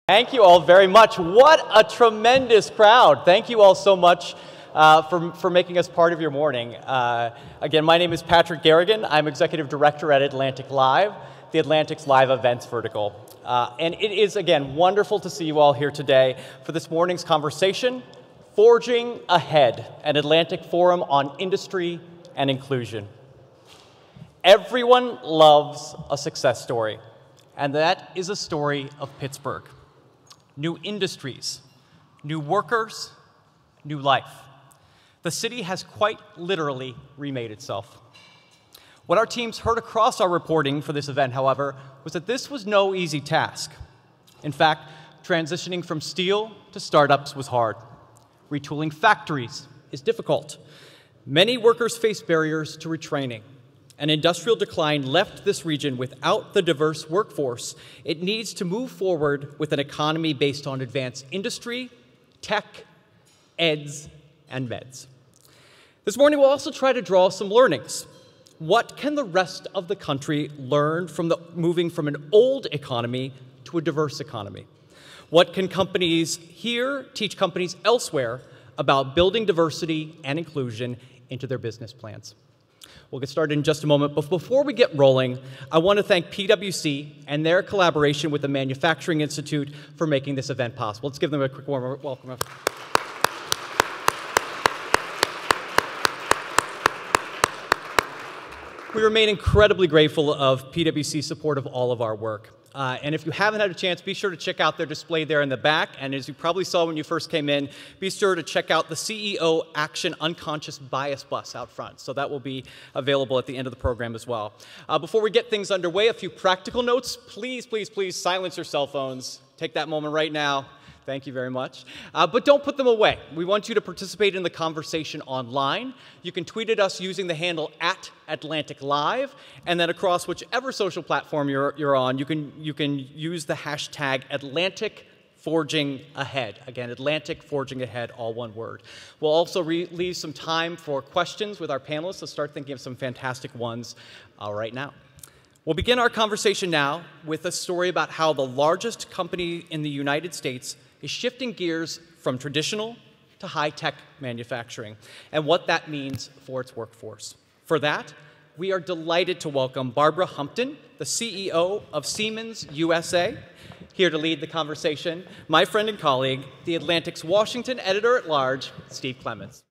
Thank you all very much. What a tremendous crowd. Thank you all so much for making us part of your morning. Again, my name is Patrick Garrigan. I'm Executive Director at AtlanticLIVE, the AtlanticLIVE events vertical. And it is, again, wonderful to see you all here today for this morning's conversation, Forging Ahead, an Atlantic Forum on Industry and Inclusion. Everyone loves a success story, and that is a story of Pittsburgh. New industries, new workers, new life. The city has quite literally remade itself. What our teams heard across our reporting for this event, however, was that this was no easy task. In fact, transitioning from steel to startups was hard. Retooling factories is difficult. Many workers face barriers to retraining. An industrial decline left this region without the diverse workforce it needs to move forward with an economy based on advanced industry, tech, eds, and meds. This morning, we'll also try to draw some learnings. What can the rest of the country learn from moving from an old economy to a diverse economy? What can companies here teach companies elsewhere about building diversity and inclusion into their business plans? We'll get started in just a moment, but before we get rolling, I want to thank PwC and their collaboration with the Manufacturing Institute for making this event possible. Let's give them a quick warm welcome. We remain incredibly grateful of PwC's support of all of our work. And if you haven't had a chance, be sure to check out their display there in the back. And as you probably saw when you first came in, be sure to check out the CEO Action Unconscious Bias bus out front. So that will be available at the end of the program as well. Before we get things underway, a few practical notes. Please, please, please silence your cell phones. Take that moment right now. Thank you very much. But don't put them away. We want you to participate in the conversation online. You can tweet at us using the handle @AtlanticLIVE, and then across whichever social platform you're on, you can use the hashtag AtlanticForgingAhead. Again, Atlantic Forging Ahead, all one word. We'll also leave some time for questions with our panelists, so start thinking of some fantastic ones right now. We'll begin our conversation now with a story about how the largest company in the United States is shifting gears from traditional to high-tech manufacturing and what that means for its workforce. For that, we are delighted to welcome Barbara Humpton, the CEO of Siemens USA, here to lead the conversation, my friend and colleague, the Atlantic's Washington editor-at-large, Steve Clements.